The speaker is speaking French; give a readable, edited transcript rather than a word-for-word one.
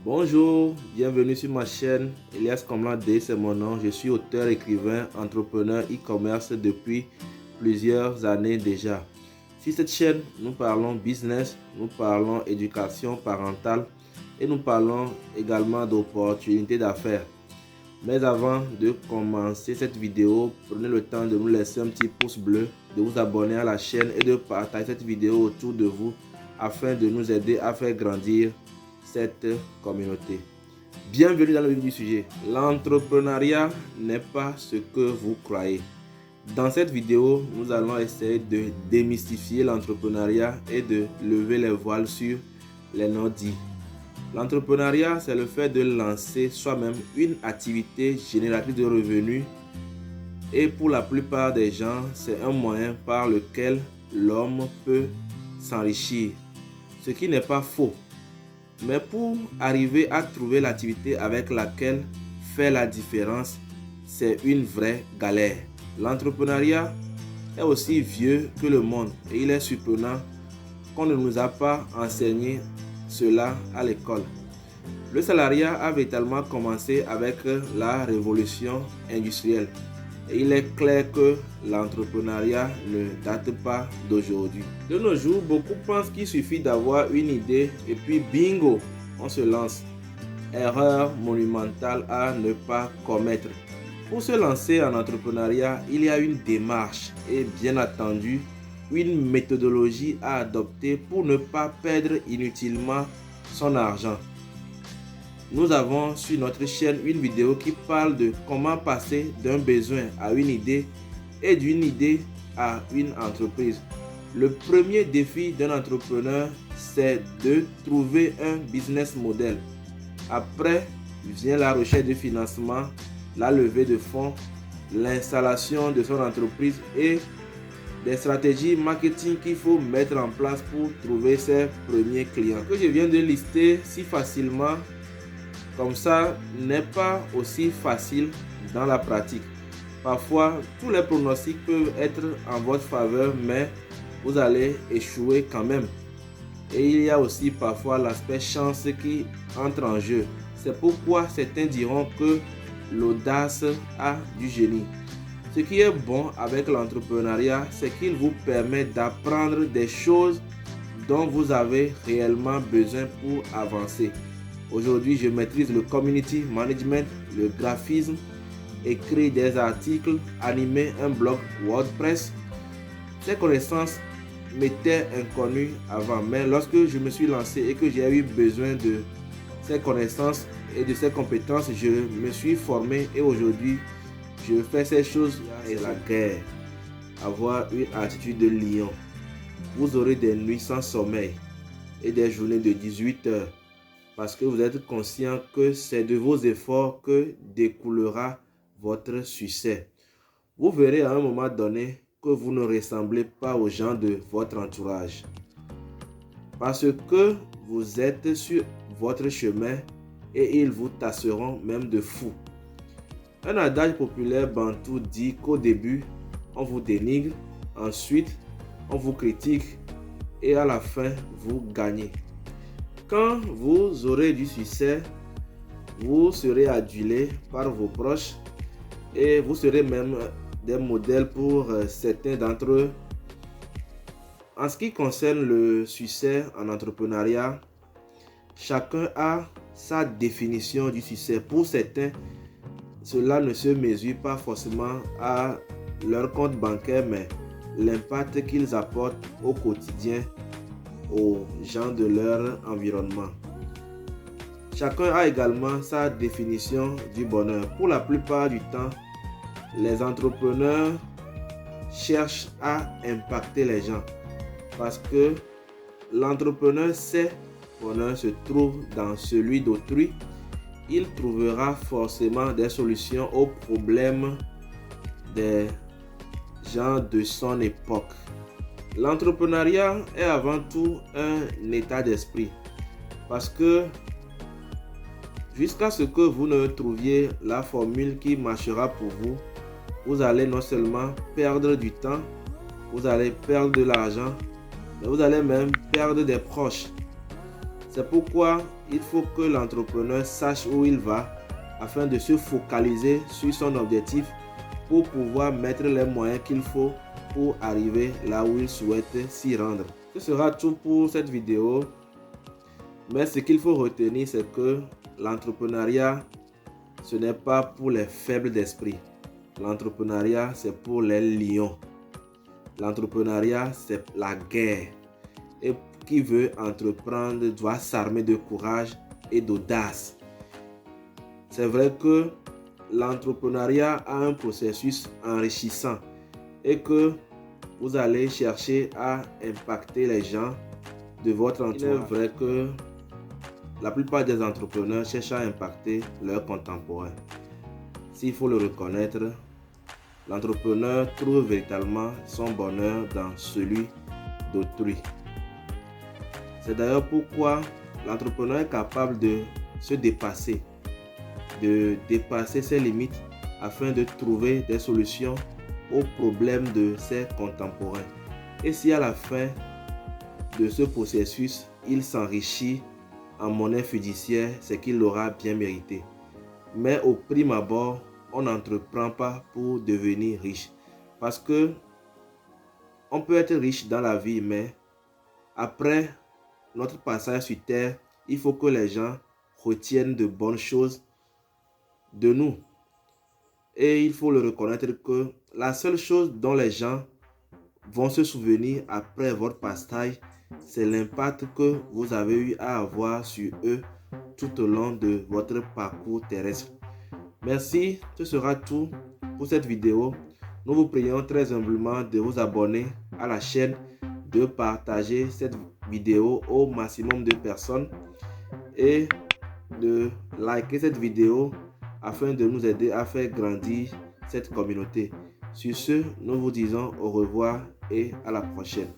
Bonjour, bienvenue sur ma chaîne. Elias Komla-D, c'est mon nom. Je suis auteur, écrivain, entrepreneur e-commerce depuis plusieurs années déjà. Sur cette chaîne, nous parlons business, nous parlons éducation parentale et nous parlons également d'opportunités d'affaires. Mais avant de commencer cette vidéo, prenez le temps de nous laisser un petit pouce bleu, de vous abonner à la chaîne et de partager cette vidéo autour de vous afin de nous aider à faire grandir cette communauté. Bienvenue dans le vif du sujet. L'entrepreneuriat n'est pas ce que vous croyez. Dans cette vidéo, nous allons essayer de démystifier l'entrepreneuriat et de lever les voiles sur les non-dits. L'entrepreneuriat, c'est le fait de lancer soi-même une activité génératrice de revenus et pour la plupart des gens, c'est un moyen par lequel l'homme peut s'enrichir, ce qui n'est pas faux. Mais pour arriver à trouver l'activité avec laquelle faire la différence, c'est une vraie galère. L'entrepreneuriat est aussi vieux que le monde et il est surprenant qu'on ne nous a pas enseigné cela à l'école. Le salariat a véritablement commencé avec la révolution industrielle. Et il est clair que l'entrepreneuriat ne date pas d'aujourd'hui. De nos jours, beaucoup pensent qu'il suffit d'avoir une idée et puis bingo, on se lance. Erreur monumentale à ne pas commettre. Pour se lancer en entrepreneuriat, il y a une démarche et bien entendu une méthodologie à adopter pour ne pas perdre inutilement son argent. Nous avons sur notre chaîne une vidéo qui parle de comment passer d'un besoin à une idée et d'une idée à une entreprise. Le premier défi d'un entrepreneur, c'est de trouver un business model. Après vient la recherche de financement, la levée de fonds, l'installation de son entreprise et des stratégies marketing qu'il faut mettre en place pour trouver ses premiers clients. Ce que je viens de lister si facilement comme ça n'est pas aussi facile dans la pratique. Parfois, tous les pronostics peuvent être en votre faveur, mais vous allez échouer quand même. Et il y a aussi parfois l'aspect chance qui entre en jeu. C'est pourquoi certains diront que l'audace a du génie. Ce qui est bon avec l'entrepreneuriat, c'est qu'il vous permet d'apprendre des choses dont vous avez réellement besoin pour avancer. Aujourd'hui, je maîtrise le community management, le graphisme, écrire des articles, animer un blog WordPress. Ces connaissances m'étaient inconnues avant, mais lorsque je me suis lancé et que j'ai eu besoin de ces connaissances et de ces compétences, je me suis formé et aujourd'hui, je fais ces choses et la guerre. Avoir une attitude de lion. Vous aurez des nuits sans sommeil et des journées de 18 heures. Parce que vous êtes conscient que c'est de vos efforts que découlera votre succès. Vous verrez à un moment donné que vous ne ressemblez pas aux gens de votre entourage. Parce que vous êtes sur votre chemin et ils vous tasseront même de fou. Un adage populaire bantou dit qu'au début, on vous dénigre, ensuite, on vous critique et à la fin, vous gagnez. Quand vous aurez du succès, vous serez adulé par vos proches et vous serez même des modèles pour certains d'entre eux. En ce qui concerne le succès en entrepreneuriat, chacun a sa définition du succès. Pour certains, cela ne se mesure pas forcément à leur compte bancaire, mais l'impact qu'ils apportent au quotidien aux gens de leur environnement. Chacun a également sa définition du bonheur. Pour la plupart du temps, les entrepreneurs cherchent à impacter les gens parce que l'entrepreneur sait que le bonheur se trouve dans celui d'autrui. Il trouvera forcément des solutions aux problèmes des gens de son époque. L'entrepreneuriat est avant tout un état d'esprit parce que jusqu'à ce que vous ne trouviez la formule qui marchera pour vous, vous allez non seulement perdre du temps, vous allez perdre de l'argent, mais vous allez même perdre des proches. C'est pourquoi il faut que l'entrepreneur sache où il va afin de se focaliser sur son objectif pour pouvoir mettre les moyens qu'il faut pour arriver là où il souhaite s'y rendre. Ce sera tout pour cette vidéo. Mais ce qu'il faut retenir, c'est que l'entrepreneuriat, ce n'est pas pour les faibles d'esprit. L'entrepreneuriat, c'est pour les lions. L'entrepreneuriat, c'est la guerre. Et qui veut entreprendre doit s'armer de courage et d'audace. C'est vrai que l'entrepreneuriat a un processus enrichissant et que vous allez chercher à impacter les gens de votre entourage. Il est vrai que la plupart des entrepreneurs cherchent à impacter leurs contemporains. S'il faut le reconnaître, l'entrepreneur trouve véritablement son bonheur dans celui d'autrui. C'est d'ailleurs pourquoi l'entrepreneur est capable de se dépasser, de dépasser ses limites afin de trouver des solutions aux problèmes de ses contemporains. Et si à la fin de ce processus, il s'enrichit en monnaie fiduciaire, c'est qu'il l'aura bien mérité. Mais au prime abord, on n'entreprend pas pour devenir riche. Parce que on peut être riche dans la vie, mais après notre passage sur terre, il faut que les gens retiennent de bonnes choses de nous. Et il faut le reconnaître que la seule chose dont les gens vont se souvenir après votre passage, c'est l'impact que vous avez eu à avoir sur eux tout au long de votre parcours terrestre. Merci, ce sera tout pour cette vidéo. Nous vous prions très humblement de vous abonner à la chaîne, de partager cette vidéo au maximum de personnes et de liker cette vidéo afin de nous aider à faire grandir cette communauté. Sur ce, nous vous disons au revoir et à la prochaine.